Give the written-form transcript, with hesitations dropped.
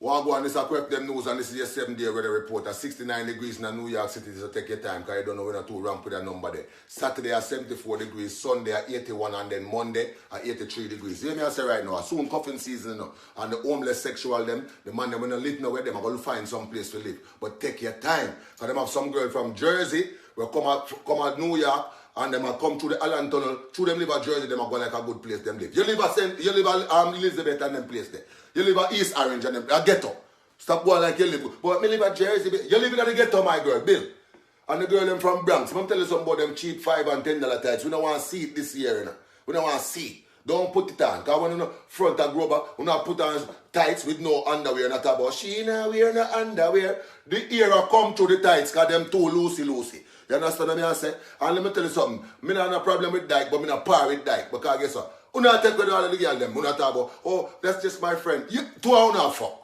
Well, go on, this is correct them news, and this is your 7-day weather report. At 69 degrees in New York City, so take your time, because you don't know when you're too ramp with that number there. Saturday at 74 degrees, Sunday at 81, and then Monday at 83 degrees. You hear me I say right now, soon cuffing season, you know, and the homeless sexual them, the man them when they live nowhere, them are going to find some place to live. But take your time, because them have some girl from Jersey, will come out New York, and them are come through the Allen Tunnel, through them live at Jersey, them are going like a good place them live. You live at Elizabeth and them place there. You live at East Orange and them, a ghetto. Stop going like you live. But me live at Jersey. You live in the ghetto, my girl, Bill. And the girl them from Bronx. I'm telling you something about them cheap $5 and $10 tights. We don't want to see it this year, you know. We don't want to see it. Don't put it on. Because when you know front a grubber, we not put on tights with no underwear. Not about she not wear no underwear. The era come through the tights because them too loosey. You understand what I say? And let me tell you something. Me not have a problem with dyke, but me not par with dyke. Because guess what? You not take with all of the girl them. You not talk about, oh, that's just my friend. You two are not fuck.